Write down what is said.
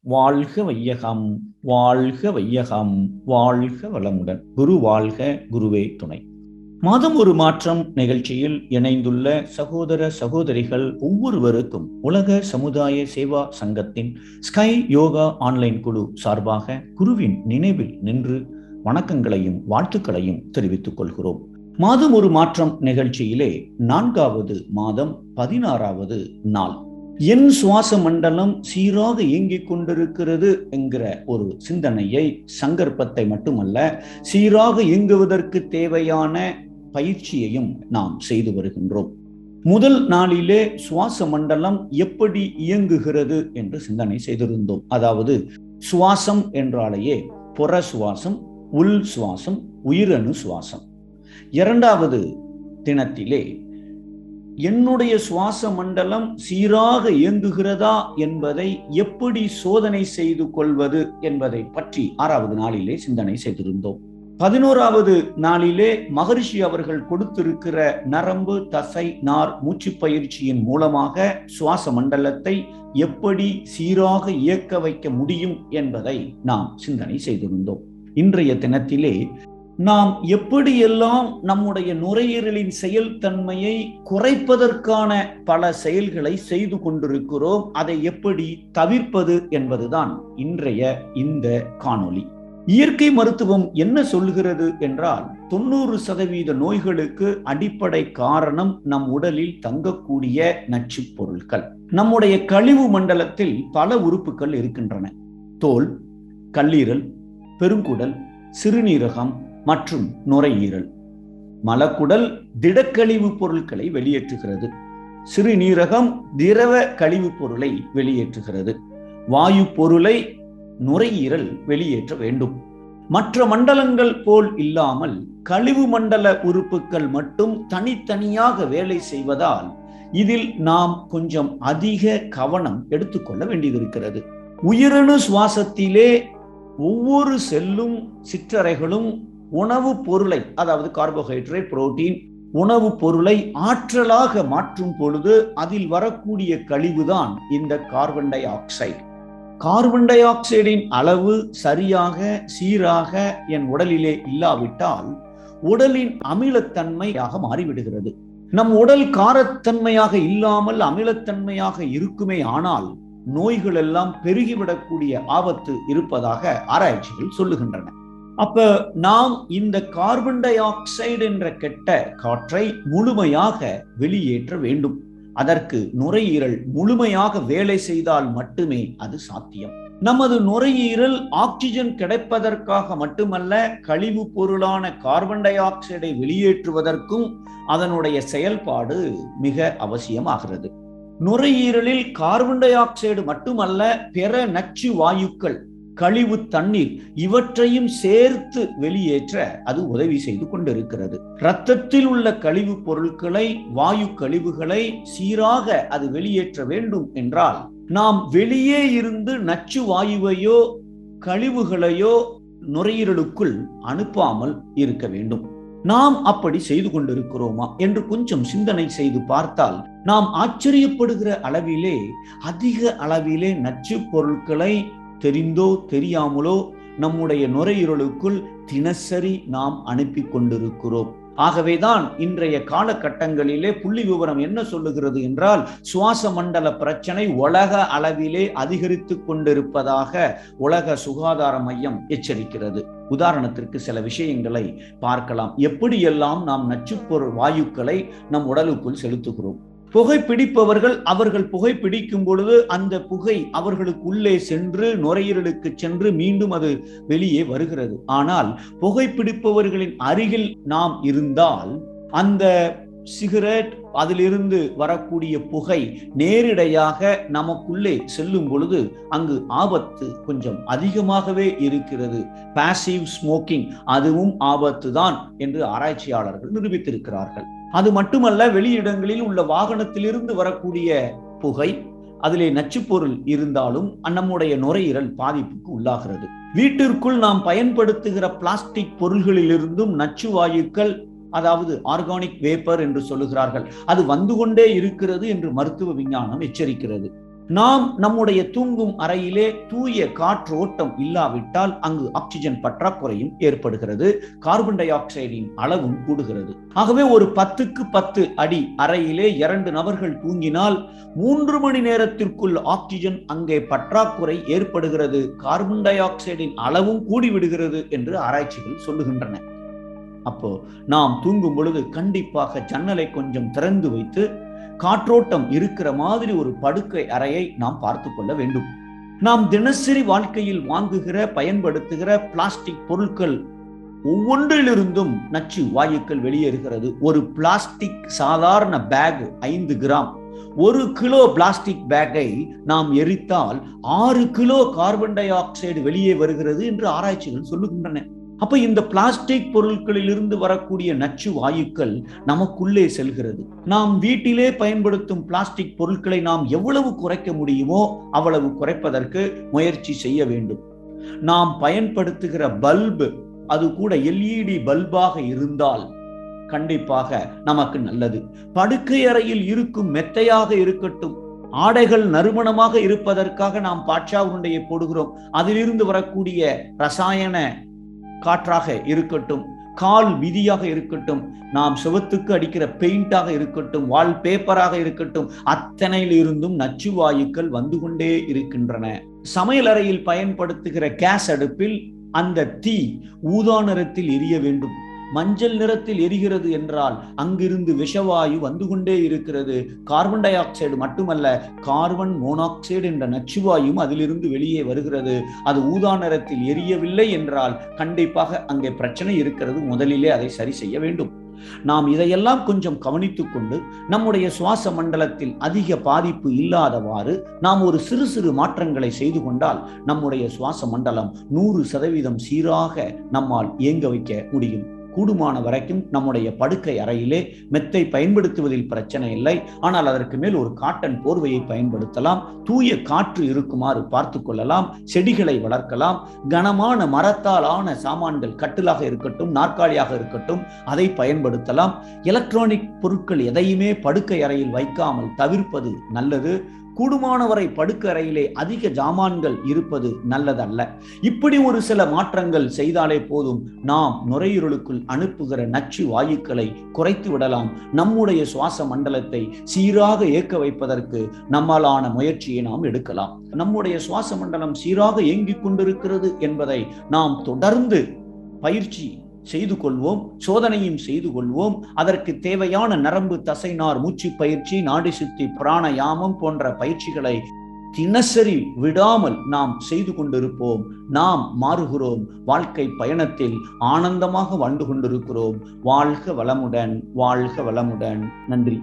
வாழ்க வையகம், வாழ்க வையகம், வாழ்க வளமுடன். குரு வாழ்க, குருவே துணை. மாதம் ஒரு மாற்றம் நிகழ்ச்சியில் இணைந்துள்ள சகோதர சகோதரிகள் ஒவ்வொருவருக்கும் உலக சமுதாய சேவா சங்கத்தின் ஸ்கை யோகா ஆன்லைன் குழு சார்பாக குருவின் நினைவில் நின்று வணக்கங்களையும் வாழ்த்துக்களையும் தெரிவித்துக் கொள்கிறோம். மாதம் ஒரு மாற்றம் நிகழ்ச்சியிலே 4வது மாதம் 16வது நாள். என் சுவாச மண்டலம் சீராக இயங்கிக் கொண்டிருக்கிறது என்கிற ஒரு சிந்தனையை, சங்கற்பத்தை மட்டுமல்ல, சீராக இயங்குவதற்கு தேவையான பயிற்சியையும் நாம் செய்து வருகின்றோம். முதல் நாளிலே சுவாச மண்டலம் எப்படி இயங்குகிறது என்று சிந்தனை செய்திருந்தோம். அதாவது சுவாசம் என்றாலேயே புற சுவாசம், உள் சுவாசம், உயிரணு சுவாசம். 2வது தினத்திலே என்னுடைய சுவாச மண்டலம் சீராக இயங்குகிறதா என்பதை எப்படி சோதனை செய்து கொள்வது என்பதை பற்றி 6வது நாளிலே சிந்தனை செய்திருந்தோம். 11வது நாளிலே மகரிஷி அவர்கள் கொடுத்திருக்கிற நரம்பு, தசை, நார் மூச்சு பயிற்சியின் மூலமாக சுவாச மண்டலத்தை எப்படி சீராக இயக்க வைக்க முடியும் என்பதை நாம் சிந்தனை செய்திருந்தோம். இன்றைய தினத்திலே நாம் எப்படியெல்லாம் நம்முடைய நுரையீரலின் செயல்தன்மையை குறைப்பதற்கான பல செயல்களை செய்து கொண்டிருக்கிறோம், அதை எப்படி தவிர்ப்பது என்பதுதான் இன்றைய இந்த காணொளி. இயற்கை மருத்துவம் என்ன சொல்கிறது என்றால், 90% நோய்களுக்கு அடிப்படை காரணம் நம் உடலில் தங்கக்கூடிய நச்சு பொருட்கள். நம்முடைய கழிவு மண்டலத்தில் பல உறுப்புகள் இருக்கின்றன. தோல், கல்லீரல், பெருங்குடல், சிறுநீரகம் மற்றும் நுரையீரல். மலக்குடல் திடக்கழிவு பொருட்களை வெளியேற்றுகிறது. சிறுநீரகம் திரவ கழிவு பொருளை வெளியேற்றுகிறது. வாயு பொருளை நுரையீரல் வெளியேற்ற வேண்டும். மற்ற மண்டலங்கள் போல் இல்லாமல் கழிவு மண்டல உறுப்புகள் மட்டும் தனித்தனியாக வேலை செய்வதால் இதில் நாம் கொஞ்சம் அதிக கவனம் எடுத்துக்கொள்ள வேண்டியிருக்கிறது. உயிரணு சுவாசத்திலே ஒவ்வொரு செல்லும், சிற்றறைகளும் உணவுப் பொருளை, அதாவது கார்போஹைட்ரேட், புரோட்டீன், உணவுப் பொருளை ஆற்றலாக மாற்றும் பொழுது அதில் வரக்கூடிய கழிவுதான் இந்த கார்பன் டை ஆக்சைடு. கார்பன் டை ஆக்சைடின் அளவு சரியாக சீராக என் உடலிலே இல்லாவிட்டால் உடலின் அமிலத்தன்மையாக மாறிவிடுகிறது. நம் உடல் காரத்தன்மையாக இல்லாமல் அமிலத்தன்மையாக இருக்குமே ஆனால் நோய்கள் எல்லாம் பெருகிவிடக்கூடிய ஆபத்து இருப்பதாக ஆராய்ச்சிகள் சொல்லுகின்றன. அப்ப நாம் இந்த கார்பன் டை ஆக்சைடு என்ற கெட்ட காற்றை முழுமையாக வெளியேற்ற வேண்டும். அதற்கு நுரையீரல் முழுமையாக வேலை செய்தால் மட்டுமே அது சாத்தியம். நமது நுரையீரல் ஆக்சிஜன் கிடைப்பதற்காக மட்டுமல்ல, கழிவு பொருளான கார்பன் டை ஆக்சைடை வெளியேற்றுவதற்கும் அதனுடைய செயல்பாடு மிக அவசியமாகிறது. நுரையீரலில் கார்பன் டை ஆக்சைடு மட்டுமல்ல, பிற நச்சு வாயுக்கள், கழிவு தண்ணீர் இவற்றையும் சேர்த்து வெளியேற்ற அது உதவி செய்து கொண்டிருக்கிறது. இரத்தத்தில் உள்ள கழிவு பொருட்களை, வாயு கழிவுகளை சீராக அது வெளியேற்ற வேண்டும் என்றால் நாம் வெளியே இருந்து நச்சு வாயுவையோ கழிவுகளையோ நுரையீரலுக்குள் அனுப்பாமல் இருக்க வேண்டும். நாம் அப்படி செய்து கொண்டிருக்கிறோமா என்று கொஞ்சம் சிந்தனை செய்து பார்த்தால் நாம் ஆச்சரியப்படுகிற அளவிலே, அதிக அளவிலே நச்சு பொருட்களை தெரிந்தோ தெரியாமலோ நம்முடைய நுரையீரலுக்குள் தினசரி நாம் அனுப்பி கொண்டிருக்கிறோம். ஆகவேதான் இன்றைய காலகட்டங்களிலே புள்ளி விவரம் என்ன சொல்லுகிறது என்றால், சுவாச மண்டல பிரச்சனை உலக அளவிலே அதிகரித்து கொண்டிருப்பதாக உலக சுகாதார மையம் எச்சரிக்கிறது. உதாரணத்திற்கு சில விஷயங்களை பார்க்கலாம். எப்படியெல்லாம் நாம் நச்சுப்பொருள் வாயுக்களை நம் உடலுக்குள் செலுத்துகிறோம். புகைப்பிடிப்பவர்கள், அவர்கள் புகைப்பிடிக்கும் பொழுது அந்த புகை அவர்களுக்கு உள்ளே சென்று நுரையீரலுக்கு சென்று மீண்டும் அது வெளியே வருகிறது. ஆனால் புகைப்பிடிப்பவர்களின் அருகில் நாம் இருந்தால் அந்த சிகரெட், அதிலிருந்து வரக்கூடிய புகை நேரிடையாக நமக்குள்ளே செல்லும் பொழுது அங்கு ஆபத்து கொஞ்சம் அதிகமாகவே இருக்கிறது. பாசிவ் ஸ்மோக்கிங், அதுவும் ஆபத்து தான் என்று ஆராய்ச்சியாளர்கள் நிரூபித்திருக்கிறார்கள். அது மட்டுமல்ல, வெளியிடங்களில் உள்ள வாகனத்திலிருந்து வரக்கூடிய புகை, அதிலே நச்சுப்பொருள் இருந்தாலும் நம்முடைய நுரையீரல் பாதிப்புக்கு உள்ளாகிறது. வீட்டிற்குள் நாம் பயன்படுத்துகிற பிளாஸ்டிக் பொருள்களிலிருந்தும் நச்சு வாயுக்கள், அதாவது ஆர்கானிக் வேப்பர் என்று சொல்லுகிறார்கள், அது வந்து கொண்டே இருக்கிறது என்று மருத்துவ விஞ்ஞானம் எச்சரிக்கிறது. நாம் நம்முடைய தூங்கும் அறையிலே தூய காற்று ஓட்டம் இல்லாவிட்டால் அங்கு ஆக்சிஜன் பற்றாக்குறையும் ஏற்படுகிறது, கார்பன் டை ஆக்சைடின் அளவும் கூடுகிறது. ஆகவே ஒரு 10க்கு 10 அடி அறையிலே 2 நபர்கள் தூங்கினால் 3 மணி நேரத்திற்குள் ஆக்சிஜன் அங்கே பற்றாக்குறை ஏற்படுகிறது, கார்பன் டை ஆக்சைடின் அளவும் கூடிவிடுகிறது என்று ஆராய்ச்சிகள் சொல்லுகின்றன. அப்போ நாம் தூங்கும் பொழுது கண்டிப்பாக ஜன்னலை கொஞ்சம் திறந்து வைத்து காற்றோட்டம் இருக்கிற மாதிரி ஒரு படுக்கை அறையை நாம் பார்த்து கொள்ள வேண்டும். நாம் தினசரி வாழ்க்கையில் வாங்குகிற பயன்படுத்துகிற பிளாஸ்டிக் பொருட்கள் ஒவ்வொன்றிலிருந்தும் நச்சு வாயுக்கள் வெளியேறுகிறது. ஒரு பிளாஸ்டிக் சாதாரண பேக் 5 கிராம், 1 கிலோ பிளாஸ்டிக் பேக்கை நாம் எரித்தால் 6 கிலோ கார்பன் டை ஆக்சைடு வெளியே வருகிறது என்று ஆராய்ச்சிகள் சொல்லுகின்றன. அப்ப இந்த பிளாஸ்டிக் பொருட்களில் இருந்து வரக்கூடிய நச்சு வாயுக்கள் நமக்குள்ளே செல்கிறது. நாம் வீட்டிலே பயன்படுத்தும் பிளாஸ்டிக் பொருட்களை நாம் எவ்வளவு குறைக்க முடியுமோ அவ்வளவு குறைப்பதற்கு முயற்சி செய்ய வேண்டும். நாம் பயன்படுத்துகிற பல்பு அது கூட LED பல்பாக இருந்தால் கண்டிப்பாக நமக்கு நல்லது. படுக்கை அறையில் இருக்கும் மெத்தையாக இருக்கட்டும், ஆடைகள் நறுமணமாக இருப்பதற்காக நாம் பாட்சா உருண்டையை போடுகிறோம், அதிலிருந்து வரக்கூடிய ரசாயன காற்றாக இருக்கட்டும், கால் விதியாக இருக்கட்டும், நாம் சுவத்துக்கு அடிக்கிற பெயிண்டாக இருக்கட்டும், வால் பேப்பராக இருக்கட்டும், அத்தனையில் இருந்தும் நச்சு வாயுக்கள் வந்து கொண்டே இருக்கின்றன. சமையல் அறையில் பயன்படுத்துகிற கேஸ் அடுப்பில் அந்த தீ ஊதா நிறத்தில் எரிய வேண்டும். மஞ்சள் நிறத்தில் எரிகிறது என்றால் அங்கிருந்து விஷவாயு வந்து கொண்டே இருக்கிறது. கார்பன் டை ஆக்சைடு மட்டுமல்ல, கார்பன் மோனாக்சைடு என்ற நச்சுவாயும் அதிலிருந்து வெளியே வருகிறது. அது ஊதா நிறத்தில் எரியவில்லை என்றால் கண்டிப்பாக அங்கே பிரச்சனை இருக்கிறது. முதலிலே அதை சரி செய்ய வேண்டும். நாம் இதையெல்லாம் கொஞ்சம் கவனித்துக் கொண்டு நம்முடைய சுவாச மண்டலத்தில் அதிக பாதிப்பு இல்லாதவாறு நாம் ஒரு சிறு சிறு மாற்றங்களை செய்து கொண்டால் நம்முடைய சுவாச மண்டலம் 100% சீராக நம்மால் இயங்க வைக்க முடியும். கூடுமான வரைக்கும் நம்முடைய படுக்கை அறையிலே மெத்தை பயன்படுத்துவதில் பிரச்சனை இல்லை, ஆனால் அதற்கு மேல் ஒரு காட்டன் போர்வையை பயன்படுத்தலாம். தூய காற்று இருக்குமாறு பார்த்து கொள்ளலாம். செடிகளை வளர்க்கலாம். கனமான மரத்தால் ஆன சாமான்கள், கட்டிலாக இருக்கட்டும், நாற்காலியாக இருக்கட்டும், அதை பயன்படுத்தலாம். எலக்ட்ரானிக் பொருட்கள் எதையுமே படுக்கை அறையில் வைக்காமல் தவிர்ப்பது நல்லது. கூடுமானவரை படுக்கை அறையிலே அதிக ஜாமான்கள் இருப்பது நல்லதல்ல. இப்படி ஒரு சில மாற்றங்கள் செய்தாலே போதும், நாம் நுரையீரலுக்குள் அனுப்புகிற நச்சு வாயுக்களை குறைத்து விடலாம். நம்முடைய சுவாச மண்டலத்தை சீராக இயக்க வைப்பதற்கு நம்மாலான முயற்சியை நாம் எடுக்கலாம். நம்முடைய சுவாச மண்டலம் சீராக இயங்கிக் கொண்டிருக்கிறது என்பதை நாம் தொடர்ந்து பயிற்சி செய்து கொள்வோம், சோதனையும் செய்து கொள்வோம். அதற்கு தேவையான நரம்பு தசைநார் மூச்சு பயிற்சி, நாடி சுத்தி, பிராணயாமம் போன்ற பயிற்சிகளை தினசரி விடாமல் நாம் செய்து கொண்டிருப்போம். நாம் மாறுகிறோம். வாழ்க்கை பயணத்தில் ஆனந்தமாக வாழ்ந்து கொண்டிருக்கிறோம். வாழ்க வளமுடன், வாழ்க வளமுடன். நன்றி.